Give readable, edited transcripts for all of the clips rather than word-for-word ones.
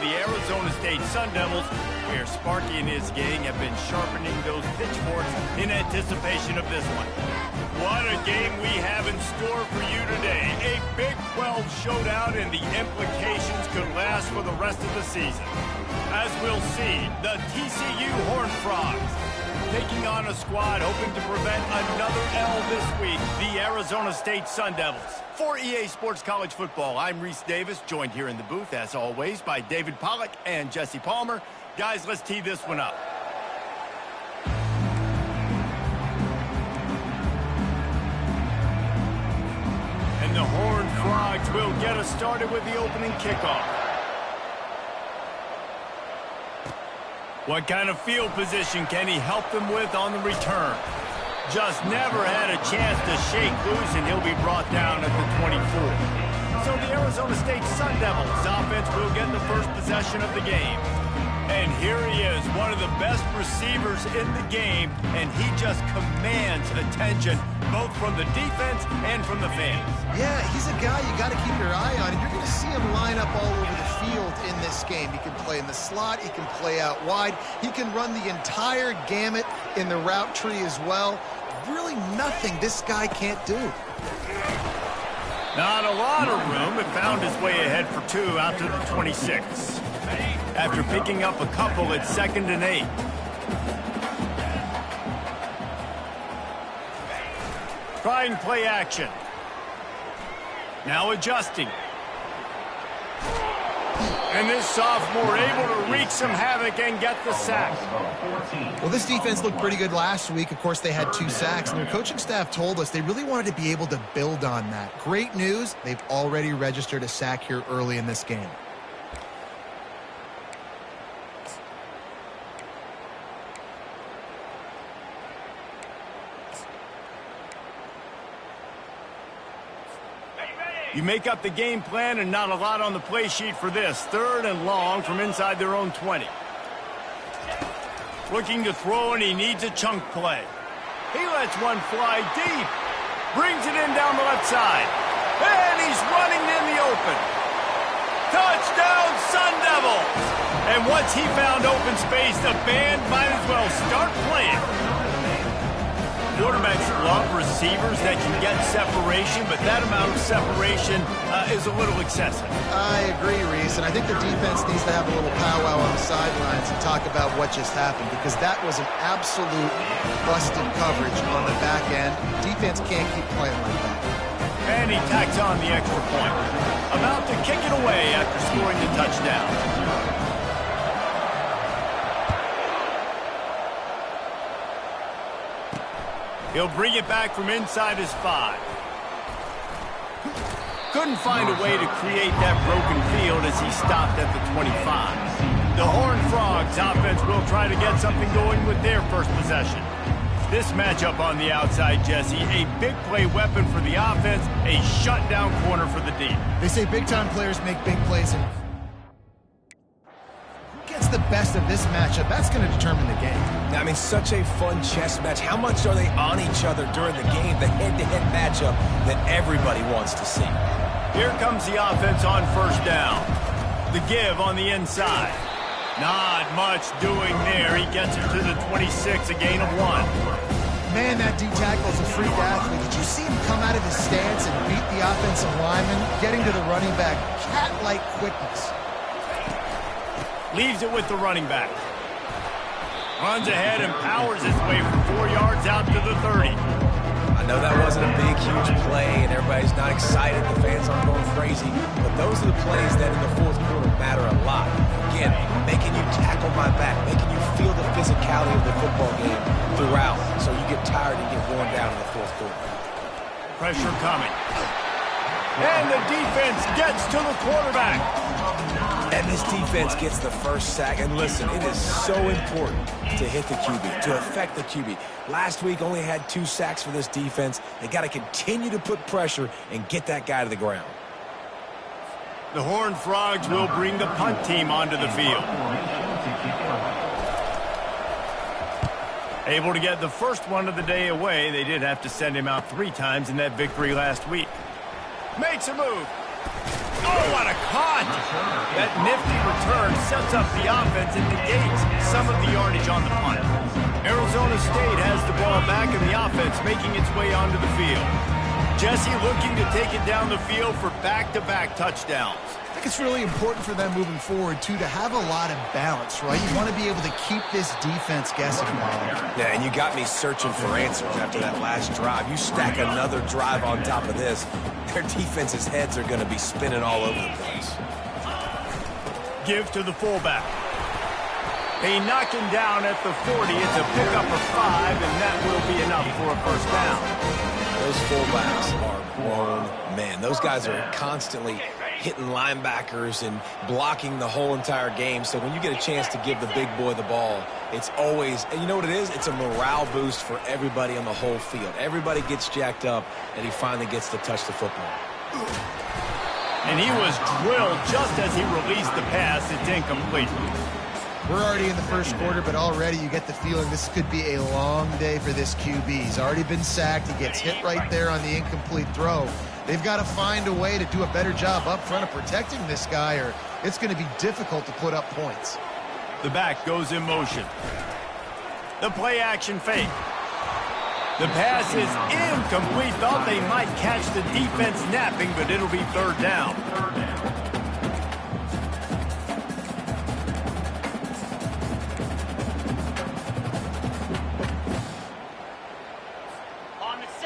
the Arizona State Sun Devils, where Sparky and his gang have been sharpening those pitchforks in anticipation of this one. What a game we have in store for you today. A Big 12 showdown, and the implications could last for the rest of the season. As we'll see, the TCU Horned Frogs taking on a squad hoping to prevent another L this week, the Arizona State Sun Devils. For EA Sports College Football, I'm Reese Davis, joined here in the booth, as always, by David Pollack and Jesse Palmer. Guys, let's tee this one up. And the Horned Frogs will get us started with the opening kickoff. What kind of field position can he help them with on the return? Just never had a chance to shake loose, and he'll be brought down at the 24. So the Arizona State Sun Devils offense will get the first possession of the game. And here he is, one of the best receivers in the game, and he just commands attention both from the defense and from the fans. Yeah, he's a guy you got to keep your eye on, and you're going to see him line up all over the field in this game. He can play in the slot, he can play out wide, he can run the entire gamut in the route tree as well. Really nothing this guy can't do. Not a lot of room, but found his way ahead for two out to the 26. After picking up a couple at 2nd and 8. Trying play action. Now adjusting. And this sophomore able to wreak some havoc and get the sack. Well, this defense looked pretty good last week. Of course, they had 2 sacks, and their coaching staff told us they really wanted to be able to build on that. Great news, they've already registered a sack here early in this game. You make up the game plan, and not a lot on the play sheet for this. 3rd and long from inside their own 20. Looking to throw, and he needs a chunk play. He lets one fly deep. Brings it in down the left side. And he's running in the open. Touchdown, Sun Devils! And once he found open space, the band might as well start playing. Quarterbacks love receivers that can get separation, but that amount of separation is a little excessive. I agree, Reese, and I think the defense needs to have a little powwow on the sidelines and talk about what just happened, because that was an absolute busted coverage on the back end. Defense can't keep playing like that. And he tacks on the extra point. About to kick it away after scoring the touchdown. He'll bring it back from inside his 5. Couldn't find a way to create that broken field as he stopped at the 25. The Horned Frogs offense will try to get something going with their first possession. This matchup on the outside, Jesse, a big play weapon for the offense, a shutdown corner for the D. They say big-time players make big plays, and gets the best of this matchup, that's going to determine the game. I mean, such a fun chess match. How much are they on each other during the game? The head-to-head matchup that everybody wants to see. Here comes the offense on 1st down. The give on the inside. Not much doing there. He gets it to the 26, a gain of 1. Man, that D-tackle is a freak athlete. Did you see him come out of his stance and beat the offensive lineman, getting to the running back? Cat-like quickness. Leaves it with the running back. Runs ahead and powers his way for 4 yards out to the 30. I know that wasn't a big, huge play, and everybody's not excited. The fans aren't going crazy. But those are the plays that in the 4th quarter matter a lot. Again, making you tackle my back, making you feel the physicality of the football game throughout, so you get tired and get worn down in the 4th quarter. Pressure coming. And the defense gets to the quarterback. And this defense gets the first sack. And listen, it is so important to hit the QB, to affect the QB. Last week only had 2 sacks for this defense. They got to continue to put pressure and get that guy to the ground. The Horned Frogs will bring the punt team onto the field. Able to get the first one of the day away. They did have to send him out 3 times in that victory last week. Makes a move. Oh, what a cut! That nifty return sets up the offense and negates some of the yardage on the punt. Arizona State has the ball back and the offense making its way onto the field. Jesse looking to take it down the field for back-to-back touchdowns. I think it's really important for them moving forward, too, to have a lot of balance, right? You want to be able to keep this defense guessing, Bob. Yeah, and you got me searching for answers after that last drive. You stack another drive on top of this, their defense's heads are going to be spinning all over the place. Give to the fullback. They knock him down at the 40. It's a pickup of 5, and that will be enough for a first down. Those fullbacks are grown men. Those guys are constantly hitting linebackers and blocking the whole entire game. So when you get a chance to give the big boy the ball, it's always, and you know what it is? It's a morale boost for everybody on the whole field. Everybody gets jacked up, and he finally gets to touch the football. And he was drilled just as he released the pass. It's incomplete. We're already in the first quarter, but already you get the feeling this could be a long day for this QB. He's already been sacked. He gets hit right there on the incomplete throw. They've got to find a way to do a better job up front of protecting this guy, or it's going to be difficult to put up points. The back goes in motion. The play action fake. The pass is incomplete. Thought they might catch the defense napping, but it'll be third down.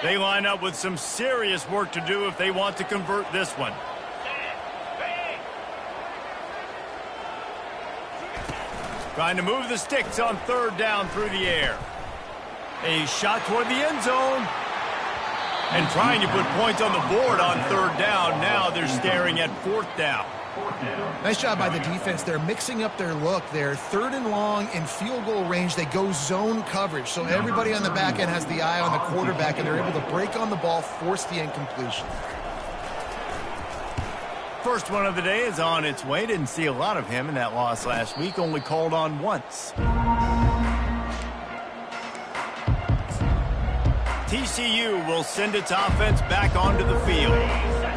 They line up with some serious work to do if they want to convert this one. Trying to move the sticks on third down through the air. A shot toward the end zone. And trying to put points on the board on third down. Now they're staring at fourth down. Nice job by the defense. They're mixing up their look. They're third and long in field goal range. They go zone coverage. So everybody on the back end has the eye on the quarterback, and they're able to break on the ball, force the incompletion. First one of the day is on its way. Didn't see a lot of him in that loss last week. Only called on once. TCU will send its offense back onto the field.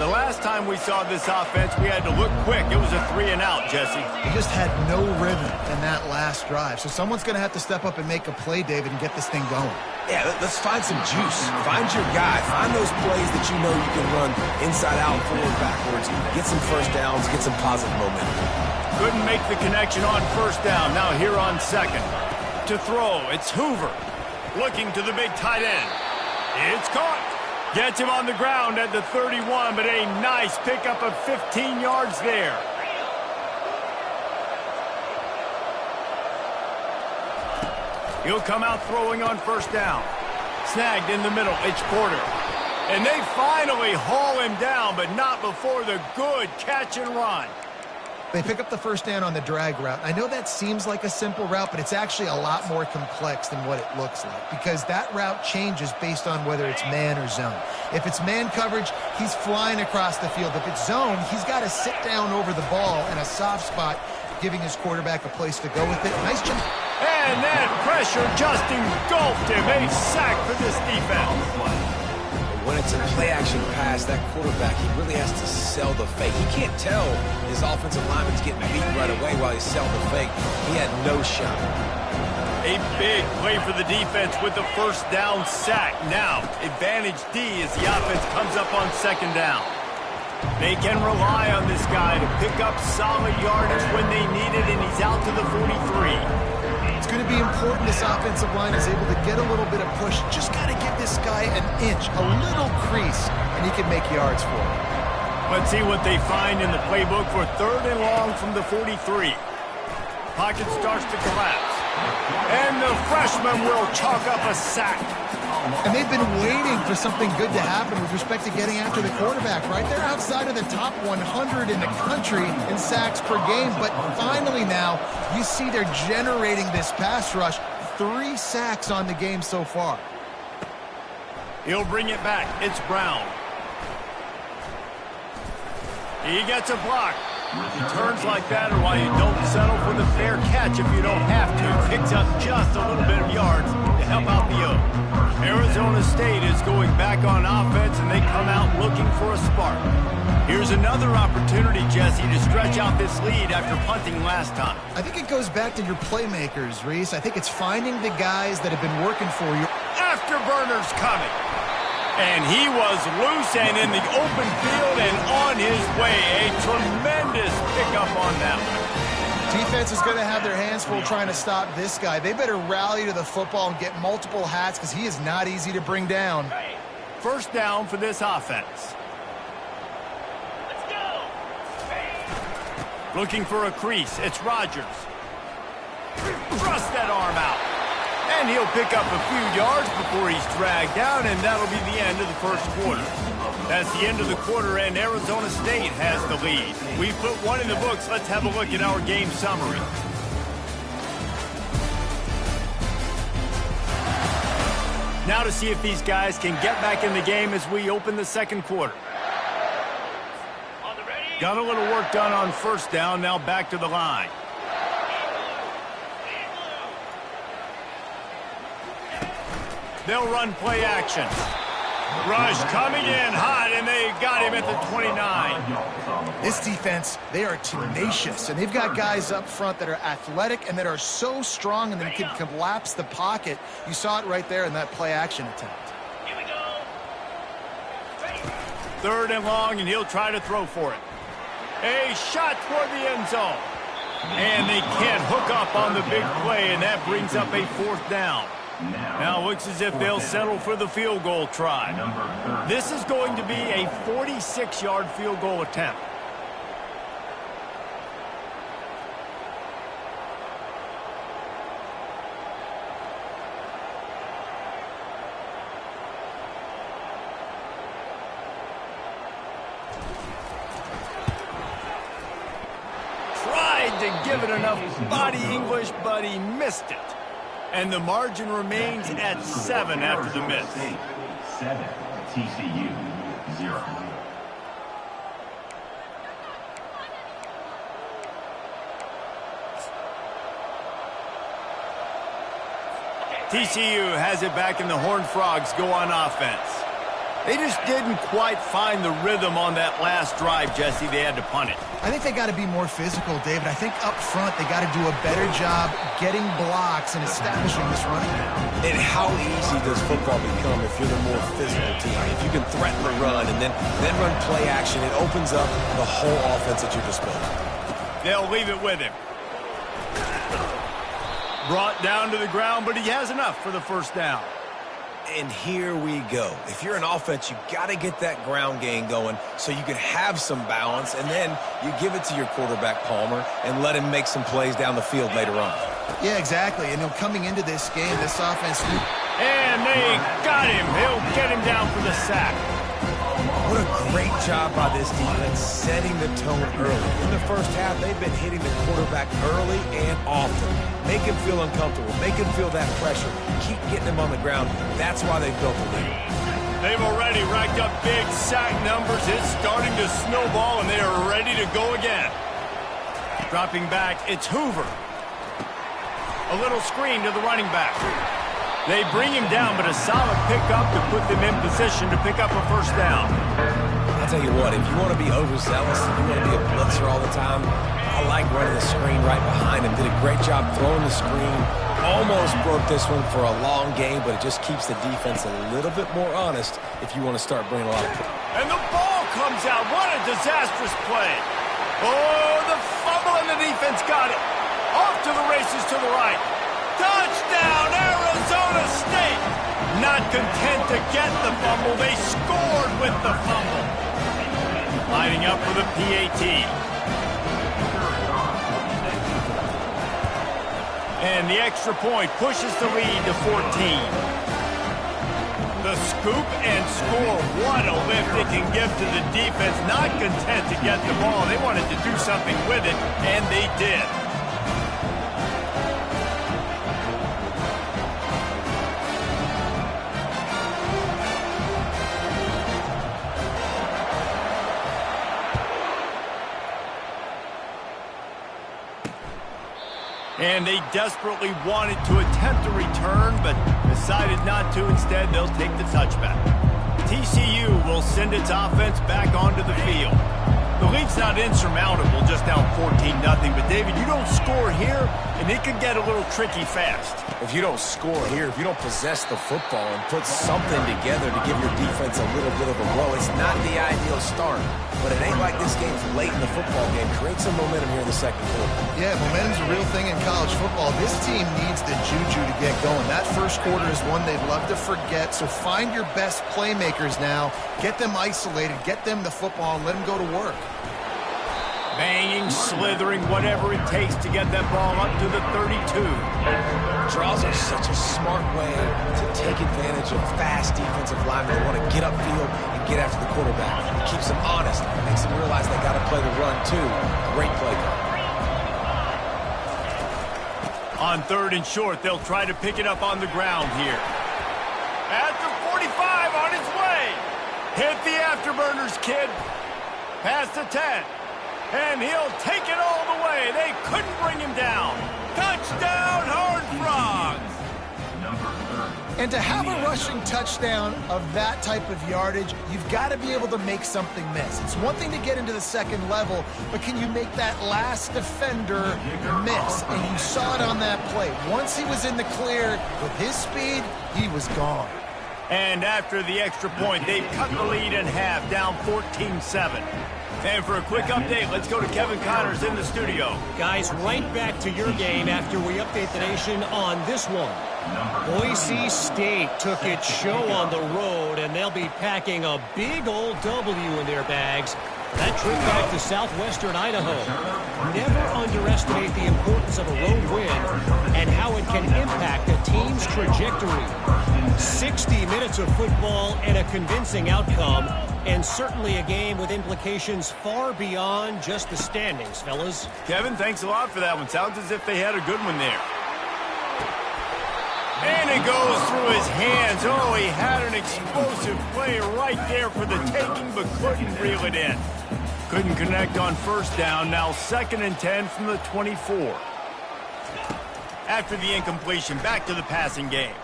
The last time we saw this offense, we had to look quick. It was a 3-and-out, Jesse. They just had no rhythm in that last drive. So someone's going to have to step up and make a play, David, and get this thing going. Yeah, let's find some juice. Find your guy. Find those plays that you know you can run inside out, forward, backwards. Get some first downs. Get some positive momentum. Couldn't make the connection on first down. Now here on second. To throw, it's Hoover. Looking to the big tight end. It's caught. Gets him on the ground at the 31, but a nice pickup of 15 yards there. He'll come out throwing on first down. Snagged in the middle, it's Porter. And they finally haul him down, but not before the good catch and run. They pick up the first down on the drag route. I know that seems like a simple route, but it's actually a lot more complex than what it looks like, because that route changes based on whether it's man or zone. If it's man coverage, he's flying across the field. If it's zone, he's got to sit down over the ball in a soft spot, giving his quarterback a place to go with it. Nice jump. And that pressure just engulfed him. A sack for this defense. When it's a play-action pass, that quarterback, he really has to sell the fake. He can't tell his offensive lineman's getting beat right away while he's selling the fake. He had no shot. A big play for the defense with the first down sack. Now, advantage D as the offense comes up on second down. They can rely on this guy to pick up solid yardage when they need it, and he's out to the 43. It's going to be important this offensive line is able to get a little bit of push. Just got to give this guy an inch, a little crease, and he can make yards for it. Let's see what they find in the playbook for third and long from the 43. Pocket starts to collapse. And the freshman will chalk up a sack. And they've been waiting for something good to happen with respect to getting after the quarterback, right? They're outside of the top 100 in the country in sacks per game, but finally now you see they're generating this pass rush. 3 sacks on the game so far. He'll bring it back. It's Brown. He gets a block. Returns like that are why you don't settle for the fair catch if you don't have to. Picks up just a little bit of yards to help out the O. Arizona State is going back on offense, and they come out looking for a spark. Here's another opportunity, Jesse, to stretch out this lead after punting last time. I think it goes back to your playmakers, Reese. I think it's finding the guys that have been working for you. Afterburner's coming. And he was loose and in the open field and on his way. A tremendous pickup on that one. Defense is going to have their hands full trying to stop this guy. They better rally to the football and get multiple hats because he is not easy to bring down. First down for this offense. Let's go. Looking for a crease. It's Rodgers. Thrust that arm out. And he'll pick up a few yards before he's dragged down, and that'll be the end of the first quarter. That's the end of the quarter, and Arizona State has the lead. We've put one in the books. Let's have a look at our game summary. Now to see if these guys can get back in the game as we open the second quarter. Got a little work done on first down, now back to the line. They'll run play action. Rush coming in hot, and they got him at the 29. This defense, they are tenacious, and they've got guys up front that are athletic and that are so strong and they can collapse the pocket. You saw it right there in that play action attempt. Here we go. Third and long, and he'll try to throw for it. A shot toward the end zone. And they can't hook up on the big play, and that brings up a fourth down. Now looks as if they'll settle for the field goal try. This is going to be a 46-yard field goal attempt. Tried to give it enough body English, but he missed it. And the margin remains at 7 after the miss. 7, TCU 0. TCU has it back, and the Horned Frogs go on offense. They just didn't quite find the rhythm on that last drive, Jesse. They had to punt it. I think they got to be more physical, David. I think up front they got to do a better job getting blocks and establishing this running game. And how easy does football become if you're the more physical team? If you can threaten the run and then run play action, it opens up the whole offense at your disposal. They'll leave it with him. Brought down to the ground, but he has enough for the first down. And here we go. If you're an offense, you got to get that ground game going so you can have some balance, and then you give it to your quarterback, Palmer, and let him make some plays down the field later on. Yeah, exactly. And coming into this game, this offense... And they got him. He'll get him down for the sack. What a great job by this defense setting the tone early. In the first half, they've been hitting the quarterback early and often. Make him feel uncomfortable. Make him feel that pressure. Keep getting him on the ground. That's why they've built the lead. They've already racked up big sack numbers. It's starting to snowball, and they are ready to go again. Dropping back, it's Hoover. A little screen to the running back. They bring him down, but a solid pickup to put them in position to pick up a first down. I'll tell you what, if you want to be overzealous, if you want to be a blitzer all the time, I like running the screen right behind him. Did a great job throwing the screen. Almost broke this one for a long game, but it just keeps the defense a little bit more honest if you want to start bringing a lot of... And the ball comes out. What a disastrous play. Oh, the fumble, and the defense got it. Off to the races to the right. Touchdown, Arizona State! Not content to get the fumble, they scored with the fumble. Lining up for the PAT. And the extra point pushes the lead to 14. The scoop and score. What a lift it can give to the defense. Not content to get the ball. They wanted to do something with it, and they did. And they desperately wanted to attempt a return, but decided not to. Instead, they'll take the touchback. TCU will send its offense back onto the field. The lead's not insurmountable, just down 14-0. But, David, you don't score here, and it could get a little tricky fast. If you don't score here, if you don't possess the football and put something together to give your defense a little bit of a blow, it's not the ideal start. But it ain't like this game's late in the football game. Create some momentum here in the second quarter. Yeah, momentum's a real thing in college football. This team needs the juju to get going. That first quarter is one they'd love to forget. So find your best playmakers now. Get them isolated. Get them the football and let them go to work. Banging, slithering, whatever it takes to get that ball up to the 32. Draws are such a smart way to take advantage of fast defensive linemen. They want to get upfield and get after the quarterback. It keeps them honest. It makes them realize they got to play the run, too. Great play call. On 3rd and short, they'll try to pick it up on the ground here. At the 45, on its way. Hit the afterburners, kid. Past the 10. And he'll take it all the way. They couldn't bring him down. Touchdown, Horned Frogs! And to have a rushing touchdown of that type of yardage, you've got to be able to make something miss. It's one thing to get into the second level, but can you make that last defender miss? And you saw it on that play. Once he was in the clear with his speed, he was gone. And after the extra point, they've cut the lead in half, down 14-7. And for a quick update, let's go to Kevin Connors in the studio. Guys, right back to your game after we update the nation on this one. Boise State took its show on the road, and they'll be packing a big old W in their bags. That trip back to southwestern Idaho. Never underestimate the importance of a road win and how it can impact a team's trajectory. 60 minutes of football and a convincing outcome, and certainly a game with implications far beyond just the standings, fellas. Kevin, thanks a lot for that one. Sounds as if they had a good one there. And it goes through his hands. Oh, he had an explosive play right there for the taking, but couldn't reel it in. Couldn't connect on 1st down. Now 2nd and 10 from the 24. After the incompletion, back to the passing game.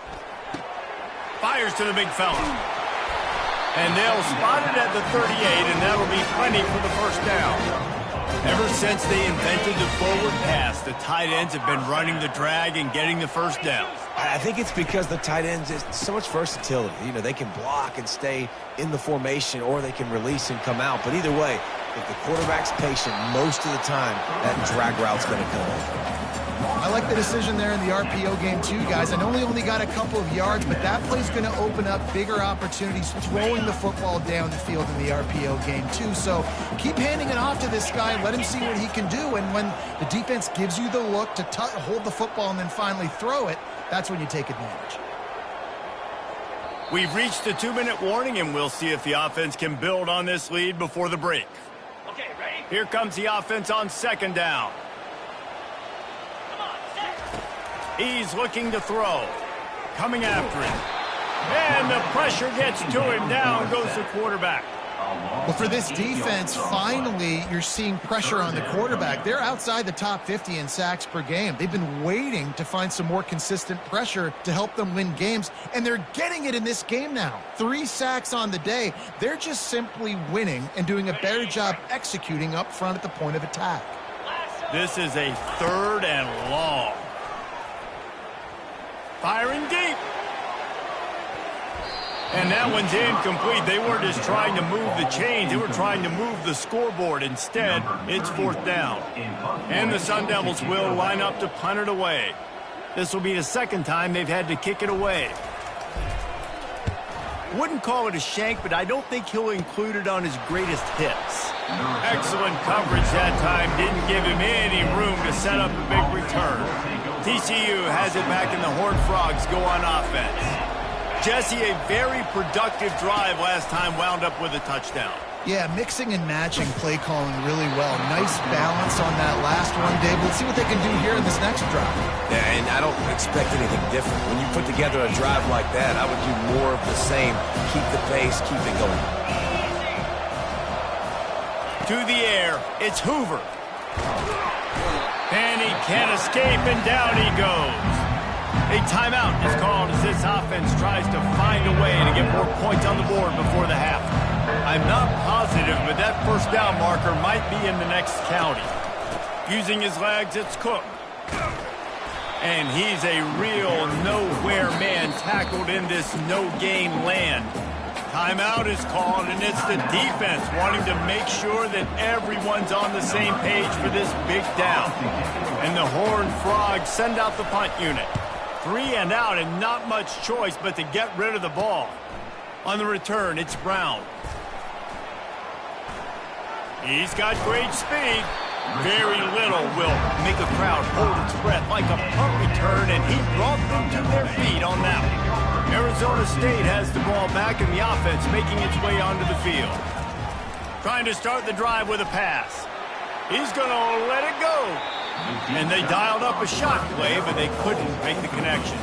Fires to the big fella. And they'll spot it at the 38, and that'll be plenty for the 1st down. Ever since they invented the forward pass, the tight ends have been running the drag and getting the 1st down. I think it's because the tight ends is so much versatility. You know, they can block and stay in the formation, or they can release and come out. But either way, if the quarterback's patient, most of the time, that drag route's going to come. I like the decision there in the RPO game too, guys. I know he only got a couple of yards, but that play's going to open up bigger opportunities throwing the football down the field in the RPO game too. So keep handing it off to this guy. Let him see what he can do. And when the defense gives you the look to hold the football and then finally throw it, that's when you take advantage. We've reached the 2-minute warning, and we'll see if the offense can build on this lead before the break. Okay, ready? Here comes the offense on 2nd down. He's looking to throw. Coming after him. And the pressure gets to him. Down goes the quarterback. Well, for this defense, finally, you're seeing pressure on the quarterback. They're outside the top 50 in sacks per game. They've been waiting to find some more consistent pressure to help them win games, and they're getting it in this game now. 3 sacks on the day. They're just simply winning and doing a better job executing up front at the point of attack. This is a 3rd and long. Firing deep. And that one's incomplete. They weren't just trying to move the chains. They were trying to move the scoreboard. Instead, it's 4th down. And the Sun Devils will line up to punt it away. This will be the 2nd time they've had to kick it away. Wouldn't call it a shank, but I don't think he'll include it on his greatest hits. Excellent coverage that time. Didn't give him any room to set up a big return. TCU has it back, and the Horned Frogs go on offense. Jesse, a very productive drive last time, wound up with a touchdown. Yeah, mixing and matching play calling really well. Nice balance on that last one, Dave. Let's see what they can do here in this next drive. Yeah, and I don't expect anything different. When you put together a drive like that, I would do more of the same. Keep the pace, keep it going. To the air, it's Hoover. And he can't escape, and down he goes. A timeout is called as this offense tries to find a way to get more points on the board before the half. I'm not positive, but that first down marker might be in the next county. Using his legs, it's Cook. And he's a real nowhere man tackled in this no-gain land. Timeout is called, and it's the defense wanting to make sure that everyone's on the same page for this big down. And the Horned Frogs send out the punt unit. 3 and out, and not much choice but to get rid of the ball. On the return, it's Brown. He's got great speed. Very little will make a crowd hold its breath like a punt return, and he brought them to their feet on that one. Arizona State has the ball back, and the offense making its way onto the field. Trying to start the drive with a pass. He's going to let it go. And they dialed up a shot play, but they couldn't make the connection.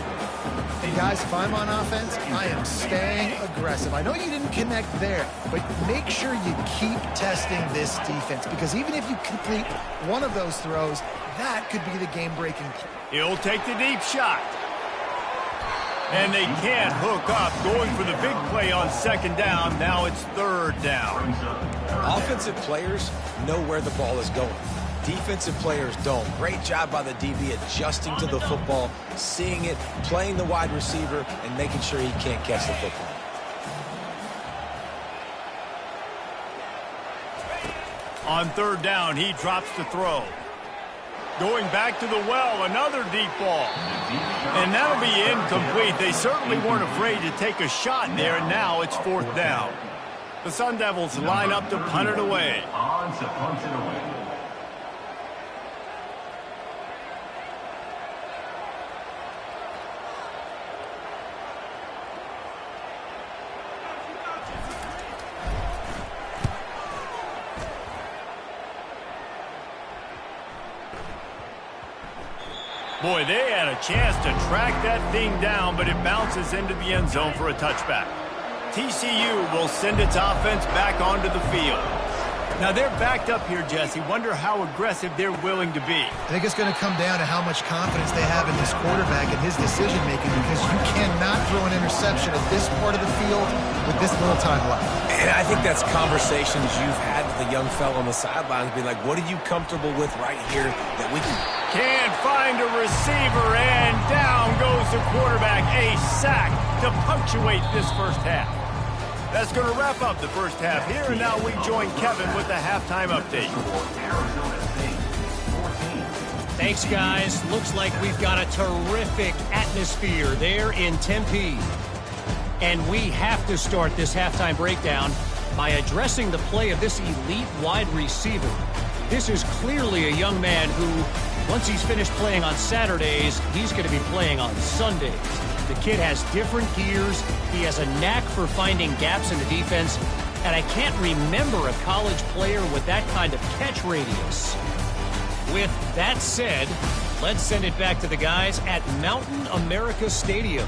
Hey, guys, if I'm on offense, I am staying aggressive. I know you didn't connect there, but make sure you keep testing this defense, because even if you complete one of those throws, that could be the game-breaking play. He'll take the deep shot. And they can't hook up. Going for the big play on second down. Now it's third down. Offensive players know where the ball is going. Defensive players don't. Great job by the DB adjusting to the football, seeing it, playing the wide receiver, and making sure he can't catch the football. On third down, he drops the throw. Going back to the well, another deep ball. And that'll be incomplete. They certainly weren't afraid to take a shot there, and now it's fourth down. The Sun Devils line up to punt it away. On to punt it away. Boy, they had a chance to track that thing down, but it bounces into the end zone for a touchback. TCU will send its offense back onto the field. Now they're backed up here, Jesse. Wonder how aggressive they're willing to be. I think it's going to come down to how much confidence they have in this quarterback and his decision-making, because you cannot throw an interception at this part of the field with this little time left. And I think that's conversations you've had with the young fellow on the sidelines, being like, what are you comfortable with right here that we can... Can't find a receiver, and down goes the quarterback. A sack to punctuate this first half. That's going to wrap up the first half here, and now we join Kevin with the halftime update. Thanks, guys. Looks like we've got a terrific atmosphere there in Tempe. And we have to start this halftime breakdown by addressing the play of this elite wide receiver. This is clearly a young man who, once he's finished playing on Saturdays, he's going to be playing on Sundays. The kid has different gears. He has a knack for finding gaps in the defense. And I can't remember a college player with that kind of catch radius. With that said, let's send it back to the guys at Mountain America Stadium.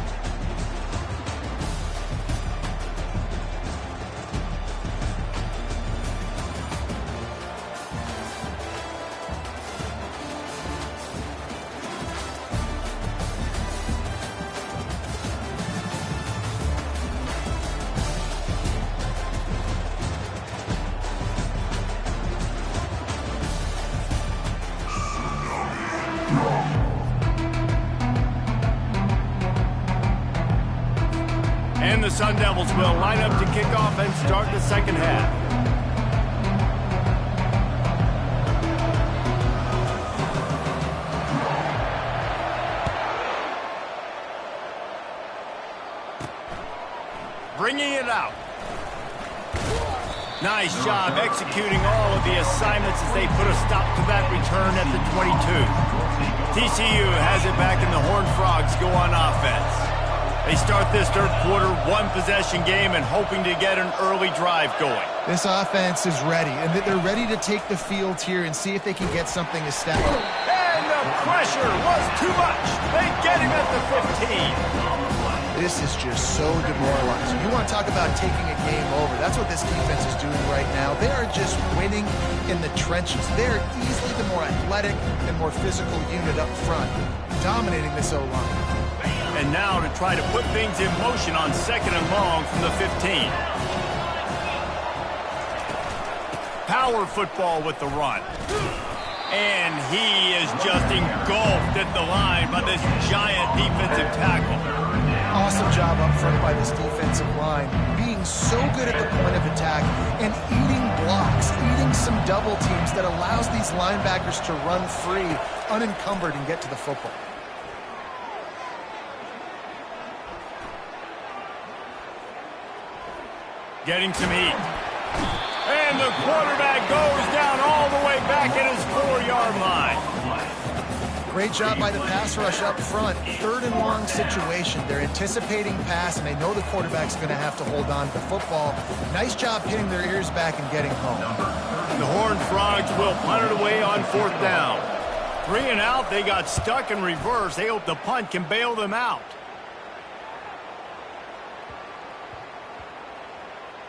And the Sun Devils will line up to kick off and start the second half. Bringing it out. Nice job executing all of the assignments as they put a stop to that return at the 22. TCU has it back, and the Horned Frogs go on offense. They start this third quarter one-possession game and hoping to get an early drive going. This offense is ready, and they're ready to take the field here and see if they can get something established. And the pressure was too much. They get him at the 15. This is just so demoralizing. You want to talk about taking a game over. That's what this defense is doing right now. They are just winning in the trenches. They're easily the more athletic and more physical unit up front, dominating this O-line. And now to try to put things in motion on 2nd and long from the 15. Power football with the run. And he is just engulfed at the line by this giant defensive tackle. Awesome job up front by this defensive line, being so good at the point of attack and eating blocks, eating some double teams that allows these linebackers to run free, unencumbered, and get to the football. Getting some heat. And the quarterback goes down all the way back at his 4-yard line. Great job by the pass rush up front. 3rd and long situation. They're anticipating pass, and they know the quarterback's going to have to hold on to the football. Nice job hitting their ears back and getting home. The Horned Frogs will punt it away on 4th down. 3 and out, they got stuck in reverse. They hope the punt can bail them out.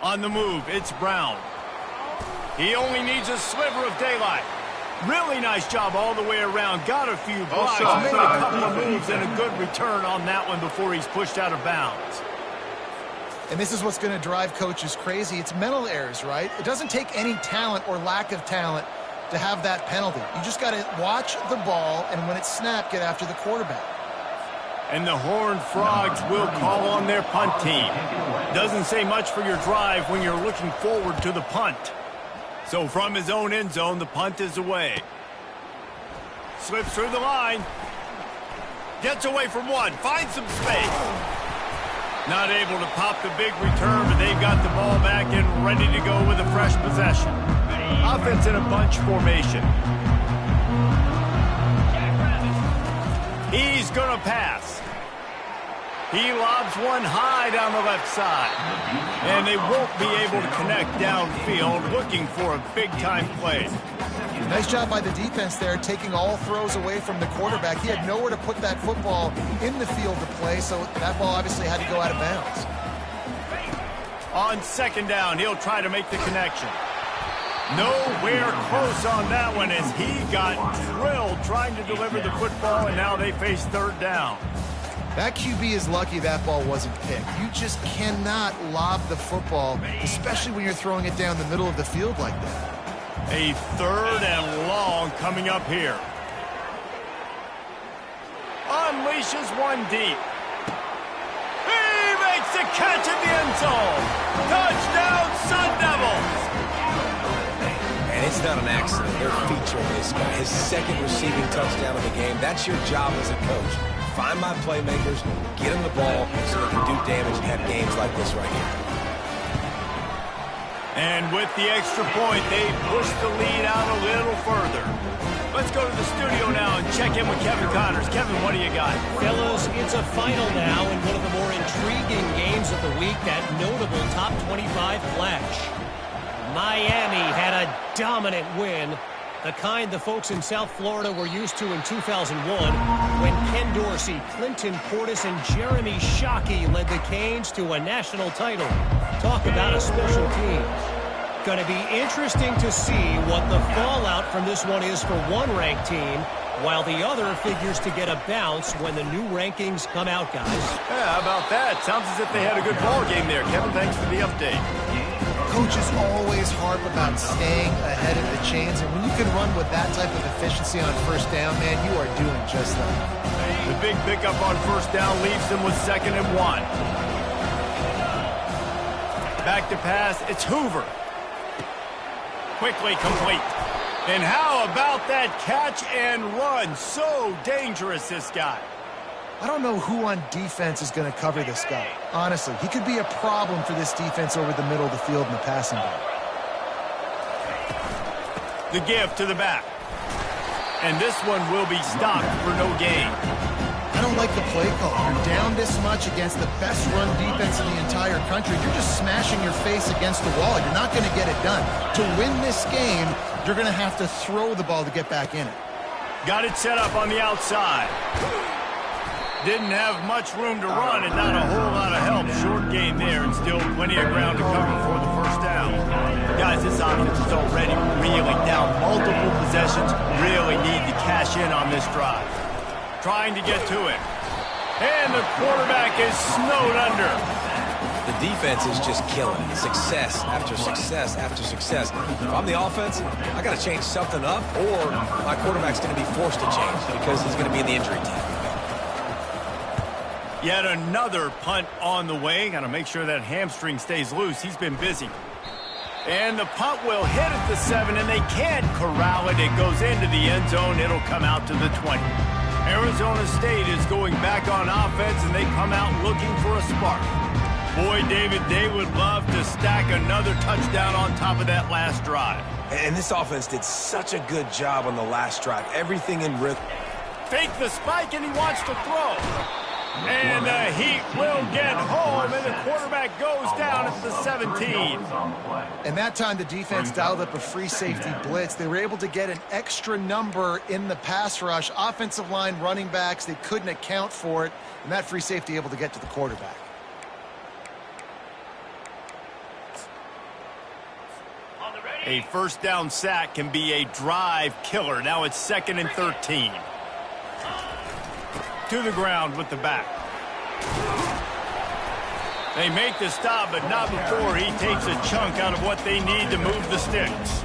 On the move, it's Brown. He only needs a sliver of daylight. Really nice job all the way around. Got a few blocks, made a couple of moves, and a good return on that one before he's pushed out of bounds. And this is what's going to drive coaches crazy. It's mental errors, right? It doesn't take any talent or lack of talent to have that penalty. You just got to watch the ball, and when it's snapped, get after the quarterback. And the Horned Frogs will call on their punt team. Doesn't say much for your drive when you're looking forward to the punt. So from his own end zone, the punt is away. Slips through the line. Gets away from one. Finds some space. Not able to pop the big return, but they've got the ball back and ready to go with a fresh possession. Offense in a bunch formation. He's going to pass. He lobs one high down the left side. And they won't be able to connect downfield, looking for a big-time play. Nice job by the defense there, taking all throws away from the quarterback. He had nowhere to put that football in the field to play, so that ball obviously had to go out of bounds. On 2nd down, he'll try to make the connection. Nowhere close on that one as he got drilled trying to deliver the football, and now they face 3rd down. That QB is lucky that ball wasn't picked. You just cannot lob the football, especially when you're throwing it down the middle of the field like that. A 3rd and long coming up here. Unleashes one deep. He makes the catch in the end zone. Touchdown, Sun Devils. And it's not an accident. They're featuring this guy. His 2nd receiving touchdown of the game. That's your job as a coach. Find my playmakers, get them the ball so they can do damage and have games like this right here. And with the extra point, they push the lead out a little further. Let's go to the studio now and check in with Kevin Connors. Kevin, what do you got? Fellas, it's a final now in one of the more intriguing games of the week, that notable top 25 clash. Miami had a dominant win, the kind the folks in South Florida were used to in 2001 when Ken Dorsey, Clinton Portis, and Jeremy Shockey led the Canes to a national title. Talk about a special team. Going to be interesting to see what the fallout from this one is for one ranked team, while the other figures to get a bounce when the new rankings come out, guys. Yeah, how about that? Sounds as if they had a good ball game there. Kevin, thanks for the update. Coaches always harp about staying ahead of the chains, and when you can run with that type of efficiency on 1st down, man, you are doing just that. The big pickup on 1st down leaves them with 2nd and 1. Back to pass, it's Hoover. Quickly complete. And how about that catch and run? So dangerous, this guy. I don't know who on defense is going to cover this guy. Honestly, he could be a problem for this defense over the middle of the field in the passing game. The give to the back. And this one will be stopped for no gain. I don't like the play call. You're down this much against the best run defense in the entire country. You're just smashing your face against the wall. You're not going to get it done. To win this game, you're going to have to throw the ball to get back in it. Got it set up on the outside. Didn't have much room to run and not a whole lot of help. Short game there and still plenty of ground to cover for the first down. Guys, this offense is already really down multiple possessions. Really need to cash in on this drive. Trying to get to it. And the quarterback is snowed under. The defense is just killing. Success after success after success. If I'm the offense, I got to change something up, or my quarterback's going to be forced to change because he's going to be in the injury team. Yet another punt on the way. Got to make sure that hamstring stays loose. He's been busy. And the punt will hit at the 7, and they can't corral it. It goes into the end zone. It'll come out to the 20. Arizona State is going back on offense, and they come out looking for a spark. Boy, David, they would love to stack another touchdown on top of that last drive. And this offense did such a good job on the last drive. Everything in rhythm. Fake the spike, and he wants to throw. And the Heat will get home, and the quarterback goes down at the 17. And that time the defense dialed up a free safety blitz. They were able to get an extra number in the pass rush. Offensive line, running backs, they couldn't account for it. And that free safety able to get to the quarterback. A first down sack can be a drive killer. Now it's 2nd and 13. To the ground with the back. They make the stop, but not before he takes a chunk out of what they need to move the sticks.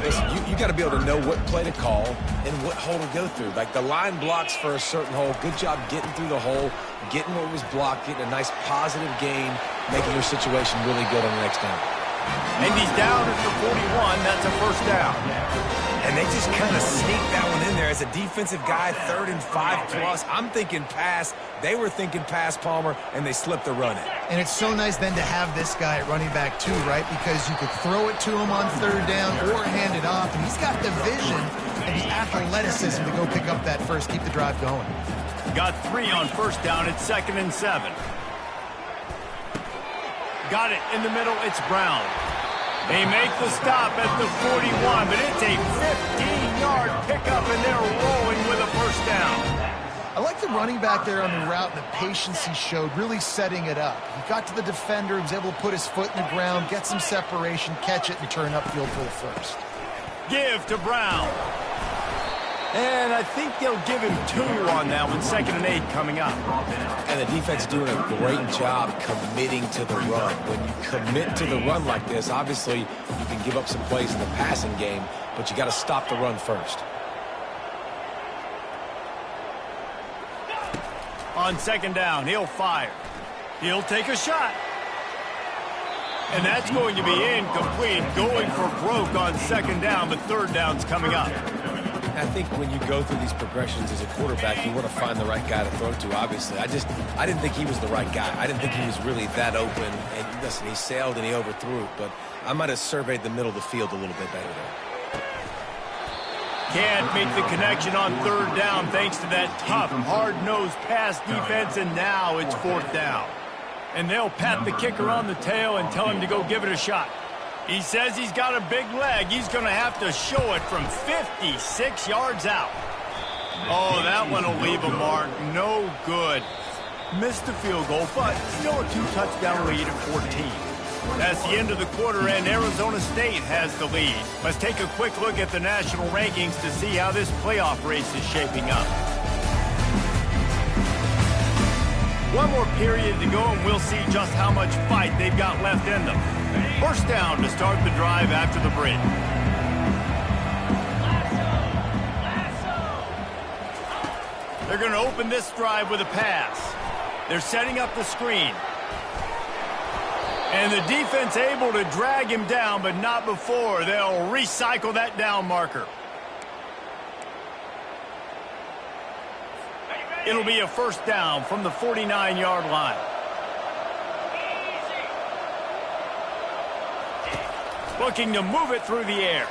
Listen, you got to be able to know what play to call and what hole to go through. Like the line blocks for a certain hole. Good job getting through the hole, getting what was blocked, getting a nice positive gain, making your situation really good on the next down. And he's down at the 41. That's a first down. And they just kind of sneaked that one in there. As a defensive guy, 3rd and 5+. I'm thinking pass. They were thinking pass, Palmer, and they slipped the run in. And it's so nice then to have this guy at running back too, right? Because you could throw it to him on 3rd down or hand it off. And he's got the vision and the athleticism to go pick up that first, keep the drive going. Got 3 on first down. It's 2nd and 7. Got it in the middle. It's Brown. They make the stop at the 41, but it's a 15-yard pickup, and they're rolling with a first down. I like the running back there on the route and the patience he showed, really setting it up. He got to the defender, he was able to put his foot in the ground, get some separation, catch it, and turn upfield for the first. Give to Brown. And I think they'll give him 2 on that one. 2nd and 8 coming up. And the defense doing a great job committing to the run. When you commit to the run like this, obviously you can give up some plays in the passing game, but you got to stop the run first. On 2nd down, he'll fire. He'll take a shot. And that's going to be incomplete. Going for broke on 2nd down, but 3rd down's coming up. I think when you go through these progressions as a quarterback, you want to find the right guy to throw to, obviously. I didn't think he was the right guy. I didn't think he was really that open. And listen, he sailed and he overthrew it, but I might have surveyed the middle of the field a little bit better there. Can't make the connection on 3rd down thanks to that tough, hard-nosed pass defense, and now it's 4th down. And they'll pat the kicker on the tail and tell him to go give it a shot. He says he's got a big leg. He's going to have to show it from 56 yards out. Oh, that one will leave a mark. No good. Missed the field goal, but still a 2-touchdown lead at 14. That's the end of the quarter, and Arizona State has the lead. Let's take a quick look at the national rankings to see how this playoff race is shaping up. One more period to go, and we'll see just how much fight they've got left in them. First down to start the drive after the break. They're going to open this drive with a pass. They're setting up the screen. And the defense able to drag him down, but not before. They'll recycle that down marker. It'll be a first down from the 49-yard line. Looking to move it through the air.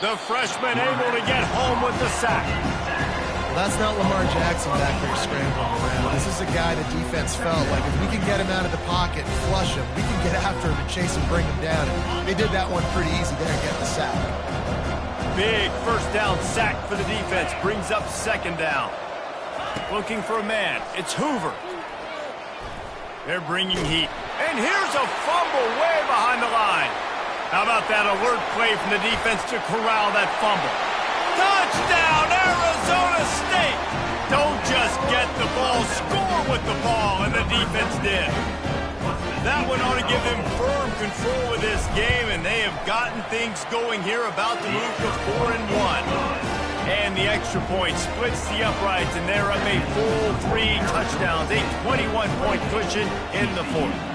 The freshman able to get home with the sack. Well, that's not Lamar Jackson back there scrambling around. This is a guy the defense felt like if we can get him out of the pocket and flush him, we can get after him and chase him, bring him down. And they did that one pretty easy there, getting the sack. Big first down sack for the defense. Brings up 2nd down. Looking for a man. It's Hoover. They're bringing heat. And here's a fumble way behind the line. How about that alert play from the defense to corral that fumble? Touchdown, Arizona State! Don't just get the ball, score with the ball, and the defense did. That one ought to give them firm control of this game, and they have gotten things going here, about to move to 4-1. And the extra point splits the uprights, and they're up a full 3 touchdowns, a 21-point cushion in the fourth.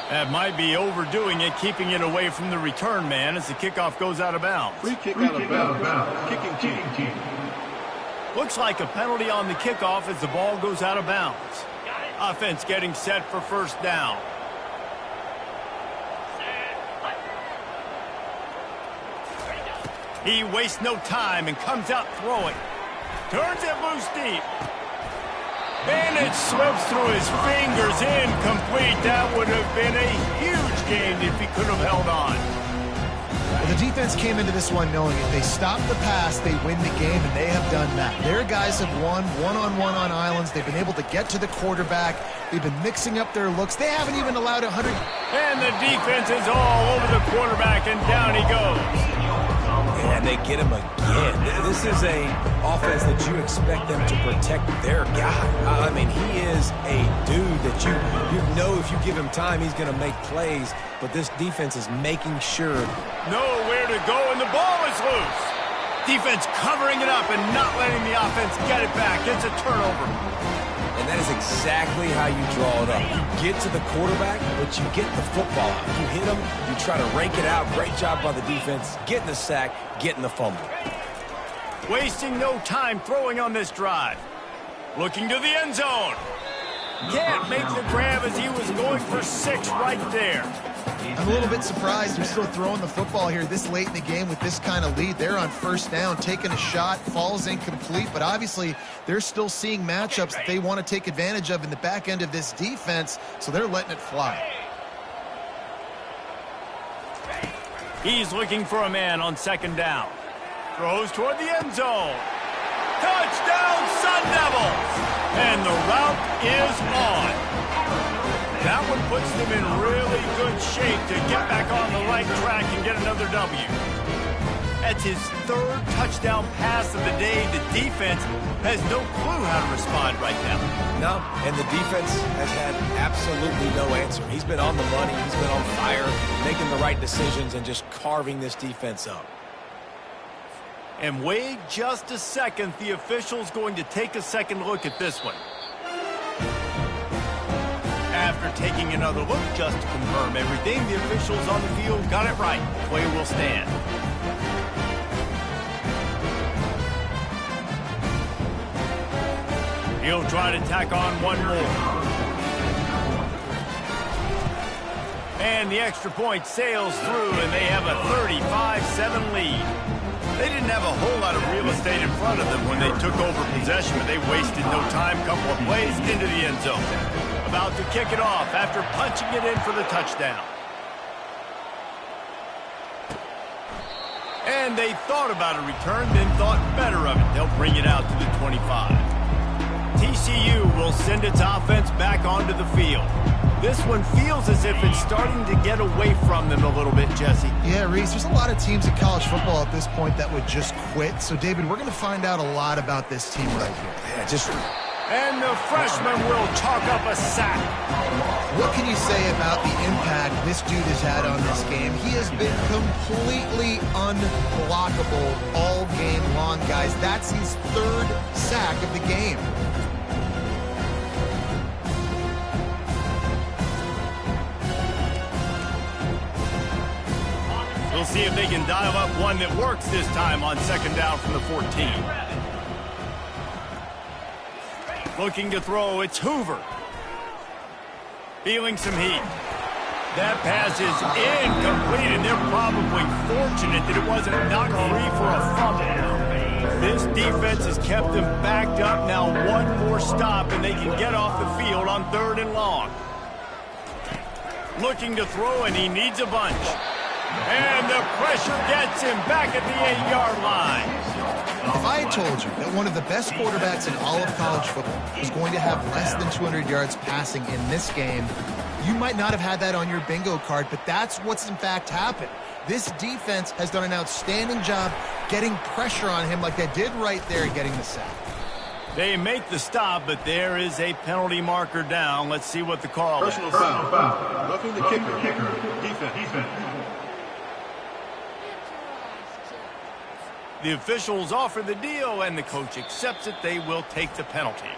That might be overdoing it, keeping it away from the return man as the kickoff goes out of bounds. Free kick out of bounds. Kicking team. Looks like a penalty on the kickoff as the ball goes out of bounds. Offense getting set for first down. He wastes no time and comes out throwing. Turns it loose deep. And it slips through his fingers, incomplete. That would have been a huge gain if he could have held on. Well, the defense came into this one knowing if they stop the pass, they win the game, and they have done that. Their guys have won one-on-one on islands. They've been able to get to the quarterback. They've been mixing up their looks. They haven't even allowed 100. And the defense is all over the quarterback, and down he goes. And they get him again. This is a offense that you expect them to protect their guy. I mean, he is a dude that you know if you give him time, he's going to make plays. But this defense is making sure. Nowhere to go, and the ball is loose. Defense covering it up and not letting the offense get it back. It's a turnover. And that is exactly how you draw it up. You get to the quarterback, but you get the football out. You hit him, you try to rake it out. Great job by the defense. Getting the sack, getting the fumble. Wasting no time throwing on this drive. Looking to the end zone. Can't make the grab as he was going for 6 right there. I'm a little bit surprised they're still throwing the football here this late in the game with this kind of lead. They're on first down, taking a shot, falls incomplete, but obviously they're still seeing matchups that they want to take advantage of in the back end of this defense, so they're letting it fly. He's looking for a man on second down. Throws toward the end zone. Touchdown, Sun Devils! And the route is on. That one puts them in really good shape to get back on the right track and get another W. That's his 3rd touchdown pass of the day. The defense has no clue how to respond right now. No, and the defense has had absolutely no answer. He's been on the money. He's been on fire, making the right decisions and just carving this defense up. And wait just a second. The official's going to take a second look at this one. After taking another look just to confirm everything, the officials on the field got it right. Play will stand. He'll try to tack on one more. And the extra point sails through, and they have a 35-7 lead. They didn't have a whole lot of real estate in front of them when they took over possession, but they wasted no time. Couple of plays into the end zone. About to kick it off after punching it in for the touchdown. And they thought about a return, then thought better of it. They'll bring it out to the 25. TCU will send its offense back onto the field. This one feels as if it's starting to get away from them a little bit, Jesse. Yeah, Reese, there's a lot of teams in college football at this point that would just quit. So, David, we're going to find out a lot about this team right here. Yeah, And the freshman will chalk up a sack. What can you say about the impact this dude has had on this game? He has been completely unblockable all game long, guys. That's his 3rd sack of the game. We'll see if they can dial up one that works this time on second down from the 14. Looking to throw, it's Hoover. Feeling some heat. That pass is incomplete, and they're probably fortunate that it wasn't knocked free for a fumble. This defense has kept them backed up. Now one more stop, and they can get off the field on 3rd and long. Looking to throw, and he needs a bunch. And the pressure gets him back at the 8-yard line. If I had told you that one of the best quarterbacks in all of college football was going to have less than 200 yards passing in this game, you might not have had that on your bingo card, but that's what's in fact happened. This defense has done an outstanding job getting pressure on him like they did right there, getting the sack. They make the stop, but there is a penalty marker down. Let's see what the call is. Personal foul. Roughing the kicker. Defense. The officials offer the deal, and the coach accepts it. They will take the penalty.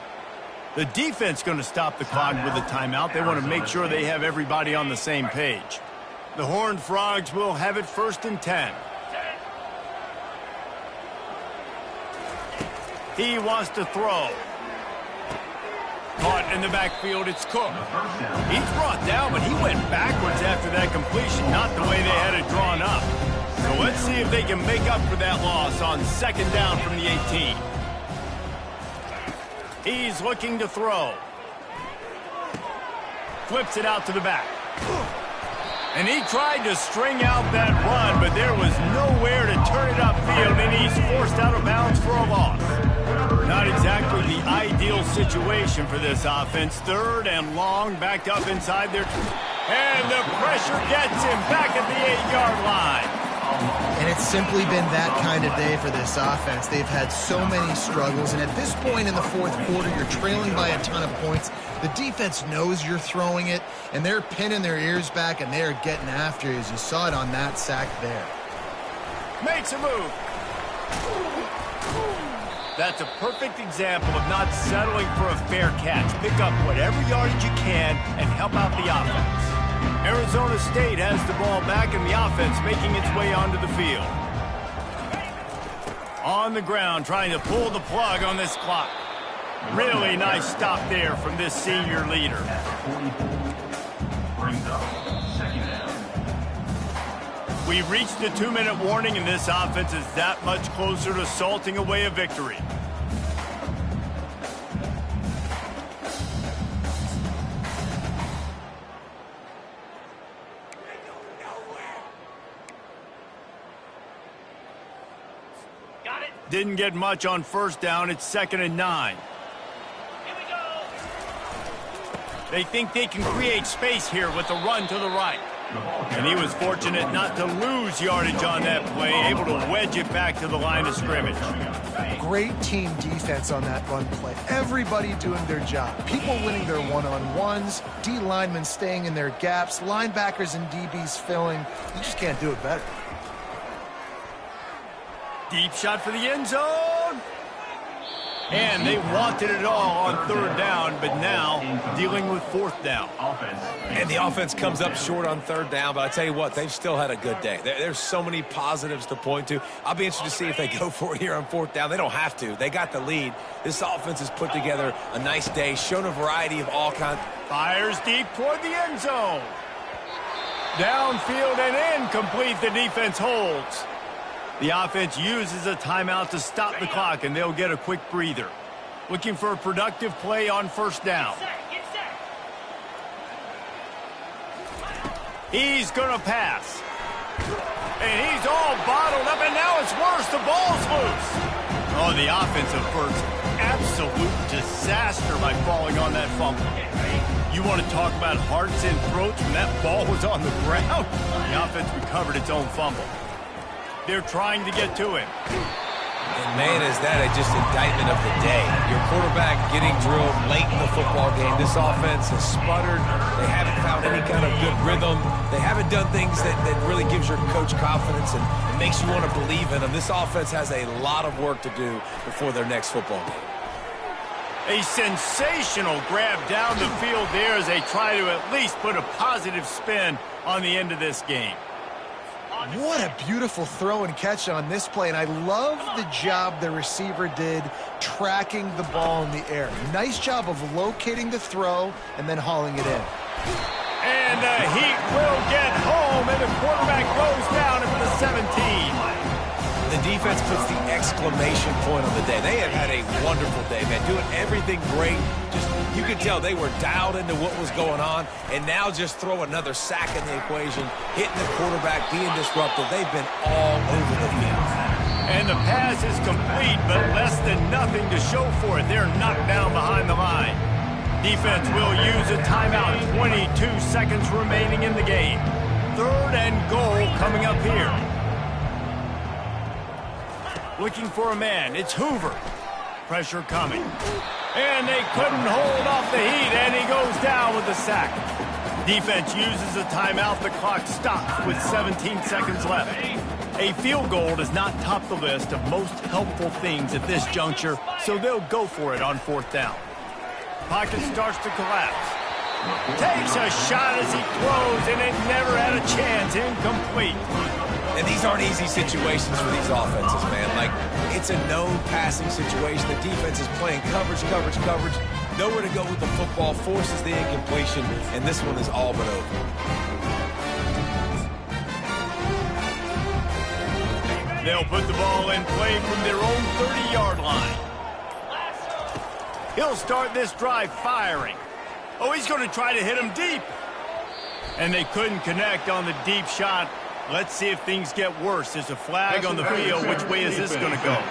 The defense going to stop the clock with a timeout. They want to make sure they have everybody on the same page. The Horned Frogs will have it 1st and 10. He wants to throw. Caught in the backfield, it's Cook. He's brought down, but he went backwards after that completion, not the way they had it drawn up. So let's see if they can make up for that loss on 2nd down from the 18. He's looking to throw. Flips it out to the back. And he tried to string out that run, but there was nowhere to turn it upfield, and he's forced out of bounds for a loss. Not exactly the ideal situation for this offense. 3rd and long, backed up inside their... And the pressure gets him back at the 8-yard line. And it's simply been that kind of day for this offense. They've had so many struggles, and at this point in the 4th quarter, you're trailing by a ton of points. The defense knows you're throwing it, and they're pinning their ears back, and they're getting after you, as you saw it on that sack there. Makes a move. That's a perfect example of not settling for a fair catch. Pick up whatever yardage you can and help out the offense. Arizona State has the ball back, and the offense making its way onto the field. On the ground, trying to pull the plug on this clock. Really nice stop there from this senior leader. We've reached the 2-minute warning, and this offense is that much closer to salting away a victory. Didn't get much on 1st down. It's 2nd and 9. Here we go. They think they can create space here with a run to the right. And he was fortunate not to lose yardage on that play, able to wedge it back to the line of scrimmage. Great team defense on that run play. Everybody doing their job. People winning their one-on-ones, D linemen staying in their gaps, linebackers and DBs filling. You just can't do it better. Deep shot for the end zone. And they wanted it all on 3rd down, but now dealing with 4th down. And the offense comes up short on 3rd down, but I tell you what, they've still had a good day. There's so many positives to point to. I'll be interested to see if they go for it here on 4th down. They don't have to. They got the lead. This offense has put together a nice day, shown a variety of all kinds. Fires deep toward the end zone. Downfield and incomplete. The defense holds. The offense uses a timeout to stop the clock, and they'll get a quick breather. Looking for a productive play on 1st down. He's going to pass. And he's all bottled up, and now it's worse. The ball's loose. Oh, the offensive first. Absolute disaster by falling on that fumble. You want to talk about hearts and throats when that ball was on the ground? The offense recovered its own fumble. They're trying to get to him. And man, is that just indictment of the day. Your quarterback getting drilled late in the football game. This offense has sputtered. They haven't found any kind of good rhythm. They haven't done things that really gives your coach confidence and makes you want to believe in them. This offense has a lot of work to do before their next football game. A sensational grab down the field there as they try to at least put a positive spin on the end of this game. What a beautiful throw and catch on this play, and I love the job the receiver did tracking the ball in the air. Nice job of locating the throw and then hauling it in. And the Heat will get home, and the quarterback goes down at the 17. The defense puts the exclamation point on the day. They have had a wonderful day, man, doing everything great. Just you could tell they were dialed into what was going on, and now just throw another sack in the equation, hitting the quarterback, being disruptive. They've been all over the field. And the pass is complete, but less than nothing to show for it. They're knocked down behind the line. Defense will use a timeout. 22 seconds remaining in the game. 3rd and goal coming up here. Looking for a man. It's Hoover. Pressure coming. And they couldn't hold off the heat, and he goes down with the sack. Defense uses a timeout. The clock stops with 17 seconds left. A field goal does not top the list of most helpful things at this juncture, so they'll go for it on 4th down. Pocket starts to collapse. Takes a shot as he throws, and it never had a chance. Incomplete. And these aren't easy situations for these offenses, man. Like, it's a no passing situation. The defense is playing coverage. Nowhere to go with the football, forces the incompletion, and this one is all but over. They'll put the ball in play from their own 30-yard line. He'll start this drive firing. Oh, he's going to try to hit him deep. And they couldn't connect on the deep shot. Let's see if things get worse. There's a flag on the field. Which way is this going to go?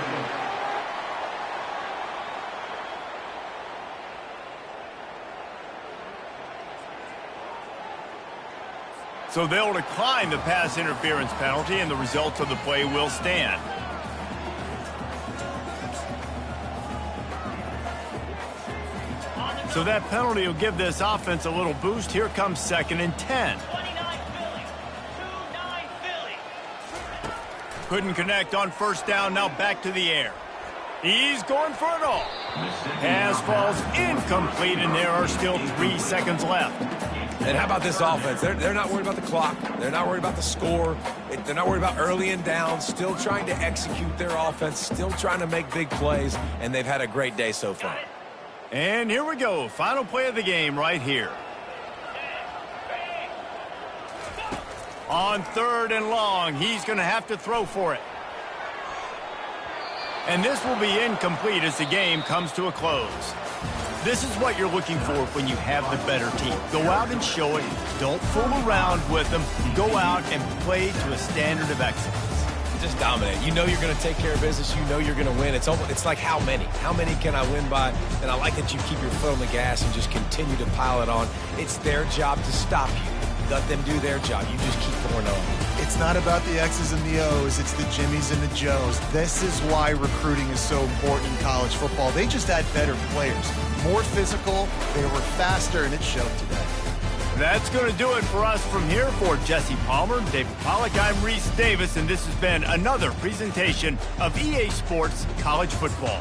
So they'll decline the pass interference penalty, and the results of the play will stand. So that penalty will give this offense a little boost. Here comes 2nd and 10. Couldn't connect on 1st down. Now back to the air. He's going for it all. Pass falls incomplete, and there are still 3 seconds left. And how about this offense? They're not worried about the clock. They're not worried about the score. They're not worried about early and down. Still trying to execute their offense. Still trying to make big plays. And they've had a great day so far. And here we go. Final play of the game right here. On 3rd and long, he's going to have to throw for it. And this will be incomplete as the game comes to a close. This is what you're looking for when you have the better team. Go out and show it. Don't fool around with them. Go out and play to a standard of excellence. Just dominate. You know you're going to take care of business. You know you're going to win. It's like how many? How many can I win by? And I like that you keep your foot on the gas and just continue to pile it on. It's their job to stop you. Let them do their job. You just keep pouring on. It's not about the X's and the O's. It's the Jimmies and the Joes. This is why recruiting is so important in college football. They just had better players. More physical, they were faster, and it showed today. That's going to do it for us from here. For Jesse Palmer, David Pollack, I'm Reese Davis, and this has been another presentation of EA Sports College Football.